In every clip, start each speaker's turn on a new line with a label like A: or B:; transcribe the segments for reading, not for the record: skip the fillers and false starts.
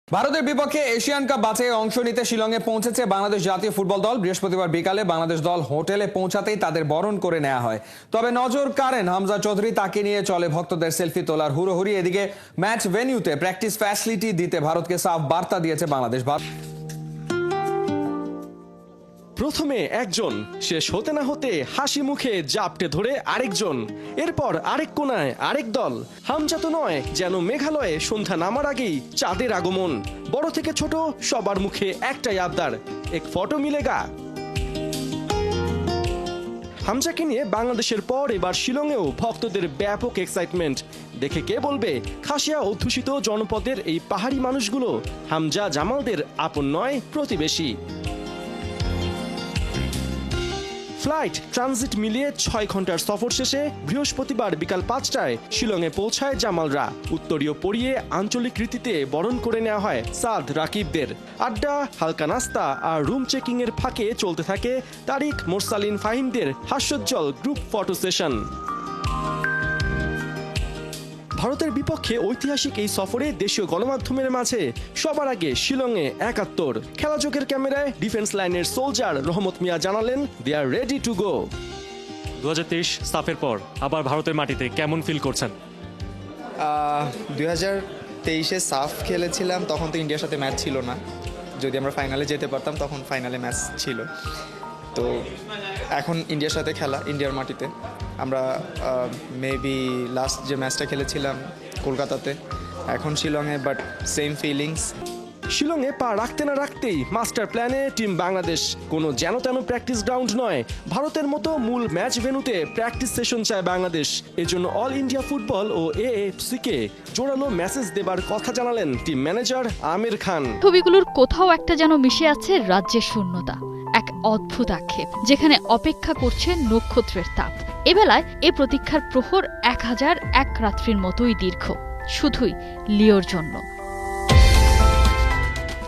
A: ভারতের বিপক্ষে Asian cup বাছাইয়ে অংশ নিতে শিলংয়ে পৌঁছেছে বাংলাদেশ জাতীয় ফুটবল দল। বৃহস্পতিবার বিকালে বাংলাদেশ দল হোটেলে পৌঁছাতেই তাদের বরণ করে নেওয়া হয়। তবে নজর কাড়েন হামজা চৌধুরী, তাকে নিয়ে চলে ভক্তদের সেলফি তোলার হুড়োহুড়ি। এদিকে ম্যাচ ভেন্যুতে প্র্যাকটিস ফ্যাসিলিটি দিতে ভারতকে সাফ বার্তা দিয়েছে বাংলাদেশ।
B: প্রথমে একজন, শেষ হতে না হতে হাসি মুখে জাপটে ধরে আরেকজন, এরপর আরেক কোনায় আরেক দল। হামজা তো নয়, যেন মেঘালয়ে সন্ধ্যা নামার আগেই চাঁদের আগমন। বড় থেকে ছোট সবার মুখে একটাই আবদার, এক ফটো মিলেগা। হামজাকে নিয়ে বাংলাদেশের পর এবার শিলংয়েও ভক্তদের ব্যাপক এক্সাইটমেন্ট। দেখে কে বলবে খাসিয়া অধ্যুষিত জনপদের এই পাহাড়ি মানুষগুলো হামজা জামালদের আপন নয়, প্রতিবেশী। ফ্লাইট ট্রানজিট মিলিয়ে 6 ঘন্টার সফর শেষে বৃহস্পতিবার বিকাল 5টায় শিলংয়ে পৌঁছায় জামালরা। উত্তরীয় পরিয়ে আঞ্চলিক রীতিতে বরণ করে নেওয়া হয় সাদ রাকিবদের। আড্ডা, হালকা নাস্তা আর রুম চেকিং এর ফাঁকে চলতে থাকে তারিক, মোরসালিন, ফাহিমদের হাস্যোজ্জ্বল গ্রুপ ফটো সেশন। ভারতের বিপক্ষে ঐতিহাসিক এই সফরে দেশীয় গণমাধ্যমের মাঝে সবার আগে শিলংয়ে 71। খেলাযোগের ক্যামেরায় ডিফেন্স লাইনের সোলজার রহমত মিয়া জানালেন, দে আর রেডি টু গো।
C: 2023 সাফের পর আবার ভারতের মাটিতে কেমন ফিল করছেন?
D: 2023-এ সাফ খেলেছিলাম, তখন তো ইন্ডিয়ার সাথে ম্যাচ ছিল না। যদি আমরা ফাইনালে যেতে পারতাম তখন ফাইনালে ম্যাচ ছিল। তো এখন ইন্ডিয়ার সাথে খেলা, ইন্ডিয়ার মাটিতে। আমরা মেবি লাস্ট যে ম্যাচটা খেলেছিলাম কলকাতাতে, এখন শিলংয়ে, বাট সেম ফিলিংস।
B: শিলংয়ে পা রাখতে না রাখতেই মাস্টার প্ল্যানে টিম বাংলাদেশ। কোনো যেন তেন প্র্যাকটিস গ্রাউন্ড নয়, ভারতের মতো মূল ম্যাচ ভেন্যুতে প্র্যাকটিস সেশন চায় বাংলাদেশ। এজন্য অল ইন্ডিয়া ফুটবল ও এএফসিকে জোরালো মেসেজ দেবার কথা জানালেন টিম ম্যানেজার আমির খান।
E: ছবিগুলোর কোথাও একটা যেন মিশে আছে রাজ্যের শূন্যতা, এক অদ্ভুত আক্ষেপ যেখানে অপেক্ষা করছে নক্ষত্রের তাপ। এবেলায় এ প্রতীক্ষার প্রহর 1001 রাত্রির মতোই দীর্ঘ, শুধুই লিওর জন্য।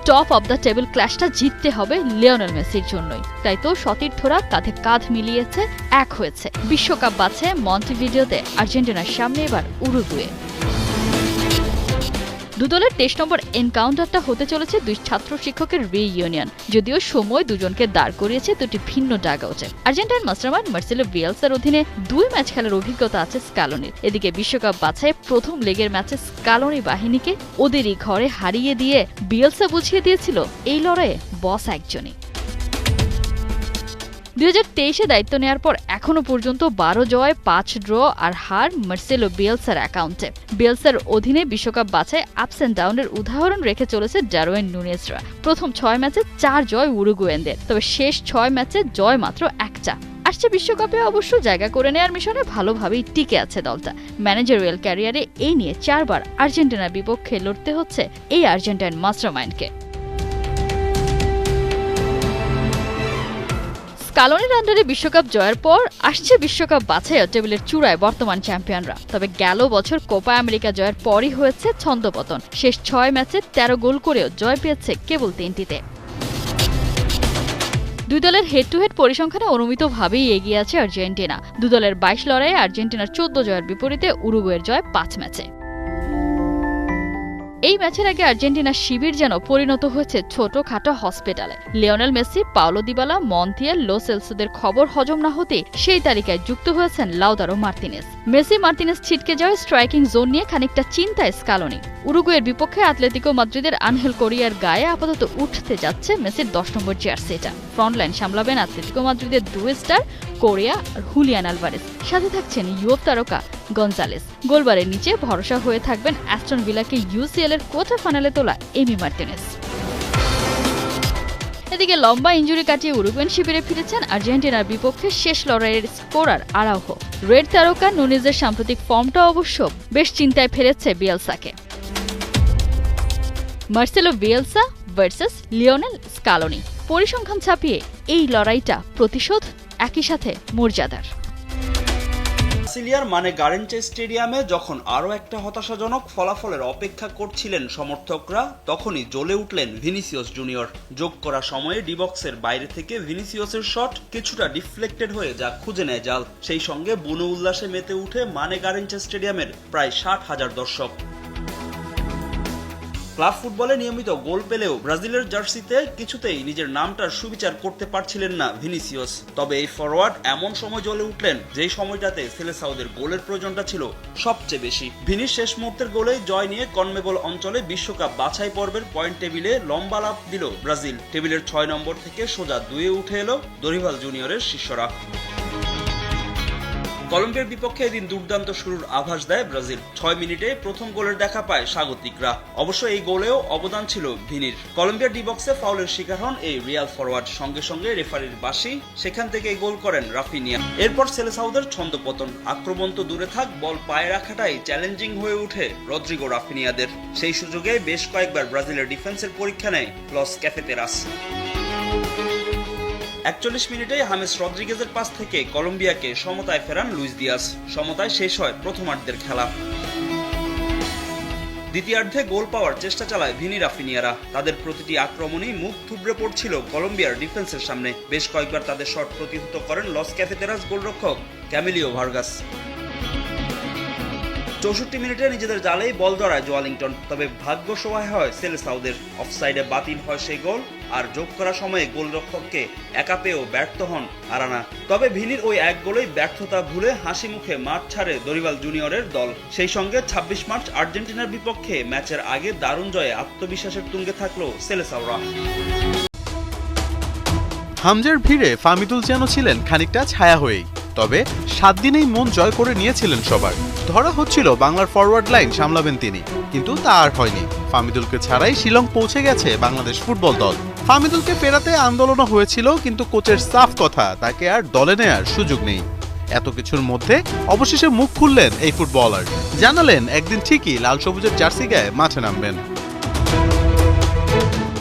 E: টপ অব দ্য টেবিল ক্ল্যাশটা জিততে হবে লিওনেল মেসির জন্যই। তাই তো সতীর্থরা কাঁধে কাঁধ মিলিয়েছে, এক হয়েছে। বিশ্বকাপ বাছে মন্টেভিডিওতে আর্জেন্টিনার সামনে এবার উরুগুয়ে। দুদলের 23 নম্বর এনকাউন্টারটা হতে চলেছে দুই ছাত্র শিক্ষকের রিইউনিয়ন। যদিও সময় দুজনকে দাঁড় করিয়েছে দুটি ভিন্ন ডাগআউটে। আর্জেন্টাইন মাস্টারমাইন্ড মার্সেলো বিয়েলসার অধীনে 2 ম্যাচ খেলার অভিজ্ঞতা আছে স্কালোনির। এদিকে বিশ্বকাপ বাছাই প্রথম লেগের ম্যাচে স্কালোনি বাহিনীকে ওদেরই ঘরে হারিয়ে দিয়ে বিয়েলসা বুঝিয়ে দিয়েছিল এই লড়াইয়ে বস একজনই। 2023-এ দায়িত্ব নেয়ার পর এখনো পর্যন্ত 12 জয়, 5 ড্র আর হার মার্সেলো বিয়েলসার অ্যাকাউন্টে। বিয়েলসার অধীনে বিশ্বকাপ বাছাই আপস অ্যান্ড ডাউনের উদাহরণ রেখে চলেছে ডারউইন নুনেজরা। প্রথম 6 ম্যাচে 4 জয় উরুগুয়েনদের, তবে শেষ 6 ম্যাচে জয় মাত্র 1টা। আসছে বিশ্বকাপে অবশ্য জায়গা করে নেয়ার মিশনে ভালোভাবেই টিকে আছে দলটা। ম্যানেজারিয়াল ক্যারিয়ারে এই নিয়ে 4 বার আর্জেন্টিনার বিপক্ষে লড়তে হচ্ছে এই আর্জেন্টাইন মাস্টারমাইন্ডকে। স্কালোনির আন্ডারে বিশ্বকাপ জয়ের পর আসছে বিশ্বকাপ বাছাইয়ে টেবিলের চূড়ায় বর্তমান চ্যাম্পিয়নরা। তবে গেল বছর কোপা আমেরিকা জয়ের পরই হয়েছে ছন্দপতন। শেষ 6 ম্যাচে 13 গোল করেও জয় পেয়েছে কেবল 3টিতে। দুই দলের হেড টু হেড পরিসংখ্যানে অনুমিতভাবেই এগিয়ে আছে আর্জেন্টিনা। দুদলের 22 লড়াইয়ে আর্জেন্টিনার 14 জয়ের বিপরীতে উরুগুয়ের জয় 5 ম্যাচে। এই ম্যাচের আগে আর্জেন্টিনার শিবির যেন পরিণত হয়েছে ছোটখাটো হসপিটালে। Lionel Messi, Paulo Dybala, Montiel, Lo সেলসোদের খবর হজম না হতে সেই তালিকায় যুক্ত হয়েছেন লাউতারো মার্তিনেজ। মেসি মার্তিনেজ ছিটকে যাওয়ায় স্ট্রাইকিং জোন নিয়ে খানিকটা চিন্তায় স্কালোনি। উরুগুয়ের বিপক্ষে আতলেতিকো মাদ্রিদের আনহেল কোরিয়ার গায়ে আপাতত উঠতে যাচ্ছে মেসির 10 নম্বর জার্সিটা। ফ্রন্টলাইন সামলাবেন আতলেতিকো মাদ্রিদের 2 স্টার কোরিয়া আর হুলিয়ান আলভারেজ, সাথে থাকছেন ইউরোপ তারকা গনজালেস। গোলবারের নিচে ভরসা হয়ে থাকবেন অ্যাস্টন ভিলাকে ইউসিএল এর কোয়ার্টার ফাইনালে তোলা এমি মার্টিনেজ। এদিকে লম্বা ইনজুরি কাটিয়ে উরুগুয়েন শিবিরে ফিরেছেন আর্জেন্টিনার বিপক্ষে শেষ লড়াইয়ের স্কোরার আরাউহো। রেড তারকা নুনেজের সাম্প্রতিক ফর্মটা অবশ্য বেশ চিন্তায় ফেলেছে বিয়েলসাকে। Marcelo Bielsa versus Lionel Scaloni, পরিসংখ্যান ছাপিয়ে এই লড়াইটা প্রতিশোধ, একই সাথে মর্যাদার।
F: ব্রাসিলিয়ার মানে গারেঞ্চে স্টেডিয়ামে যখন আরও একটা হতাশাজনক ফলাফলের অপেক্ষা করছিলেন সমর্থকরা, তখনই জ্বলে উঠলেন ভিনিসিয়াস জুনিয়র। যোগ করা সময়ে ডিবক্সের বাইরে থেকে ভিনিসিয়াসের শট কিছুটা ডিফ্লেক্টেড হয়ে যা খুঁজে নেয় জাল। সেই সঙ্গে বুনো উল্লাসে মেতে উঠে মানে গারেঞ্চে স্টেডিয়ামের প্রায় 60,000 দর্শক। ক্লাব ফুটবলে নিয়মিত গোল পেলেও ব্রাজিলের জার্সিতে কিছুতেই নিজের নামটার সুবিচার করতে পারছিলেন না ভিনিসিয়াস। তবে এই ফরওয়ার্ড এমন সময় জ্বলে উঠলেন যেই সময়টাতে সেলেসাওদের গোলের প্রয়োজনটা ছিল সবচেয়ে বেশি। ভিনির শেষ মুহূর্তের গোলেই জয় নিয়ে কনমেবল অঞ্চলে বিশ্বকাপ বাছাই পর্বের পয়েন্ট টেবিলে লম্বা লাফ দিল ব্রাজিল। টেবিলের 6 নম্বর থেকে সোজা 2-এ উঠে এলো দরিভাল জুনিয়রের শিষ্যরা। কলম্বিয়ার বিপক্ষে এদিন দুর্দান্ত শুরুর আভাস দেয় ব্রাজিল। 6 মিনিটে প্রথম গোলের দেখা পায় স্বাগতিকরা। অবশ্য এই গোলেও অবদান ছিল ভিনির। কলম্বিয়ার ডি বক্সে ফাউলের শিকার হন এই রিয়াল ফরওয়ার্ড। সঙ্গে সঙ্গে রেফারির বাঁশি, সেখান থেকে গোল করেন রাফিনিয়া। এরপর সেলেসাওদের ছন্দপতন। আক্রমণ তো দূরে থাক, বল পায়ে রাখাটাই চ্যালেঞ্জিং হয়ে ওঠে রদ্রিগো রাফিনিয়াদের। সেই সুযোগে বেশ কয়েকবার ব্রাজিলের ডিফেন্সের পরীক্ষা নেয় লস ক্যাফেতেরাস। 41 মিনিটে হামেস রদ্রিগেজের পাস থেকে কলম্বিয়াকে সমতায় ফেরান লুইস দিয়াস। সমতায় শেষ হয় প্রথমার্ধের খেলা। দ্বিতীয়ার্ধে গোল পাওয়ার চেষ্টা চালায় ভিনি রাফিনিয়ারা। তাদের প্রতিটি আক্রমণই মুখ থুবড়ে পড়ছিল কলম্বিয়ার ডিফেন্সের সামনে। বেশ কয়েকবার তাদের শট প্রতিহত করেন লস ক্যাফেতেরাস গোলরক্ষক ক্যামিলিও ভার্গাস। 64 মিনিটে নিজেদের জালেই বল ধরায় জোয়ালিংটন। তবে ভাগ্য সহায় হয় সেলেসাওদের। অফসাইডে বাতিল হয় সেই গোল, আর যোগ করা সময়ে গোলরক্ষককে একা পেয়েও ব্যর্থ হন আরানা। তবে ভিনির ওই এক গোলেই ব্যর্থতা ভুলে হাসি মুখে মাঠ ছাড়ে দরিভাল জুনিয়রের দল। সেই সঙ্গে 26 মার্চ আর্জেন্টিনার বিপক্ষে ম্যাচের আগে দারুণ জয়ে আত্মবিশ্বাসের তুঙ্গে থাকলো সেলেসাওরা।
G: হামজার ভিড়ে ফামিদুল যেন ছিলেন খানিকটা ছায়া হয়েই। তবে 7 দিনেই মন জয় করে নিয়েছিলেন সবার। ধরা হচ্ছিল বাংলার ফরওয়ার্ড লাইন সামলাবেন তিনি, কিন্তু তা আর হয়নি। ফামিদুলকে ছাড়াই শিলং পৌঁছে গেছে বাংলাদেশ ফুটবল দল। ফামিদুলকে ফেরাতে আন্দোলনও হয়েছিল, কিন্তু কোচের সাফ কথা, তাকে আর দলে নেয়ার সুযোগ নেই। এত কিছুর মধ্যে অবশেষে মুখ খুললেন এই ফুটবলার। জানালেন একদিন ঠিকই লাল সবুজের জার্সি গায়ে মাঠে নামবেন।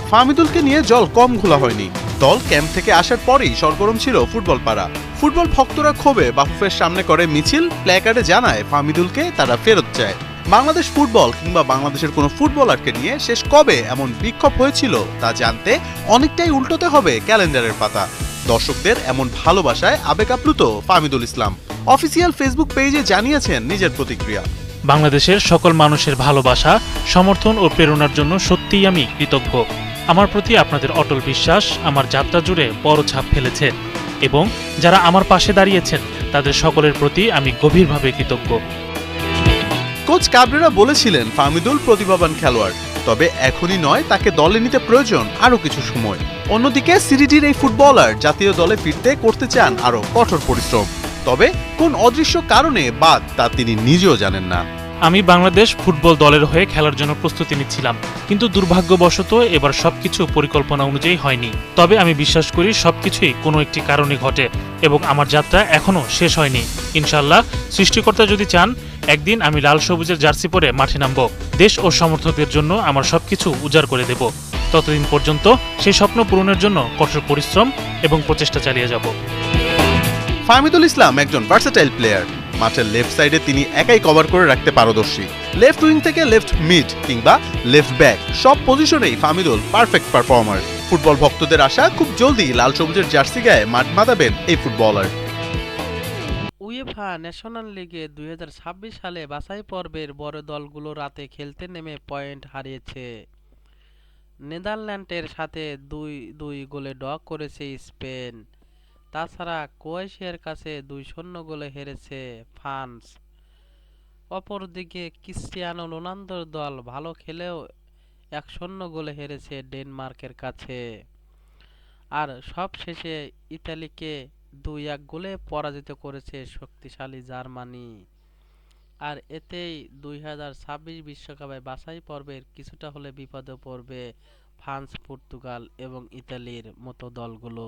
G: ফামিদুলকে নিয়ে জল কম ঘোলা হয়নি। দল ক্যাম্প থেকে আসার পরেই সরগরম ছিল ফুটবল পাড়া। ফুটবল ভক্তরা ক্ষোভে বাফুফের সামনে করে মিছিল, প্ল্যাকার্ডে জানায় ফামিদুলকে তারা ফেরত চায়। বাংলাদেশ ফুটবল কিংবা বাংলাদেশের কোনো ফুটবলারকে নিয়ে শেষ কবে এমন বিক্ষোভ হয়েছিল তা জানতে অনেকটাই উল্টোতে হবে ক্যালেন্ডারের পাতা। দর্শকদের এমন ভালোবাসায় আবেগ আপ্লুত ফামিদুল ইসলাম অফিসিয়াল ফেসবুক পেজে জানিয়েছেন নিজের প্রতিক্রিয়া।
H: বাংলাদেশের সকল মানুষের ভালোবাসা, সমর্থন ও প্রেরণার জন্য সত্যিই আমি কৃতজ্ঞ। আমার প্রতি আপনাদের অটল বিশ্বাস আমার যাত্রা জুড়ে বড় ছাপ ফেলেছে এবং যারা আমার পাশে দাঁড়িয়েছেন তাদের সকলের প্রতি আমি গভীরভাবে কৃতজ্ঞ।
G: কোচ কাবরেরা বলেছিলেন ফামিদুল প্রতিভাবান খেলোয়াড়, তবে এখনই নয়, তাকে দলে নিতে প্রয়োজন আরও কিছু সময়। অন্যদিকে সিরিডির এই ফুটবলার জাতীয় দলে ফিরতে করতে চান আরও কঠোর পরিশ্রম। তবে কোন অদৃশ্য কারণে বাদ তা তিনি নিজেও জানেন না।
H: আমি বাংলাদেশ ফুটবল দলের হয়ে খেলার জন্য প্রস্তুতি নিচ্ছিলাম, কিন্তু দুর্ভাগ্যবশত এবার সবকিছু পরিকল্পনা অনুযায়ী হয়নি। তবে আমি বিশ্বাস করি সবকিছুই কোনো একটি কারণে ঘটে এবং আমার যাত্রা এখনো শেষ হয়নি। ইনশাআল্লাহ সৃষ্টিকর্তা যদি চান, একদিন আমি লাল সবুজের জার্সি পরে মাঠে নামব। দেশ ও সমর্থকদের জন্য আমার সবকিছু উজাড় করে দেব। ততদিন পর্যন্ত সেই স্বপ্ন পূরণের জন্য কঠোর পরিশ্রম এবং প্রচেষ্টা চালিয়ে যাব।
G: ফামিদুল ইসলাম একজন ভার্সেটাইল প্লেয়ার। মাঠের লেফট সাইডে তিনি একাই কভার করে রাখতে পারদর্শী। লেফট উইং থেকে লেফট মিড কিংবা লেফট ব্যাক, সব পজিশনেই ফামিদুল পারফেক্ট পারফর্মার। ফুটবল ভক্তদের আশা, খুব জলদি লাল সবুজের জার্সি গায়ে মাঠ মাতাবেন এই ফুটবলার।
I: উয়েফা ন্যাশনাল লিগে 2026 সালে বাছাই পর্বের বড় দলগুলো রাতে খেলতে নেমে পয়েন্ট হারিয়েছে। নেদারল্যান্ডের সাথে 2-2 গোলে ড্র করেছে স্পেন। তাছাড়া ক্রোয়েশিয়ার কাছে 2-0 গোলে হেরেছে ফ্রান্স। অপরদিকে ক্রিস্টিয়ানো রোনালদোর দল ভালো খেলেও 1-0 গোলে হেরেছে ডেনমার্কের কাছে। আর সবশেষে ইতালিকে 2-1 গোলে পরাজিত করেছে শক্তিশালী জার্মানি। আর এতেই 2026 বিশ্বকাপে বাছাই পর্বের কিছুটা হলে বিপদে পড়বে ফ্রান্স, পর্তুগাল এবং ইতালির মতো দলগুলো।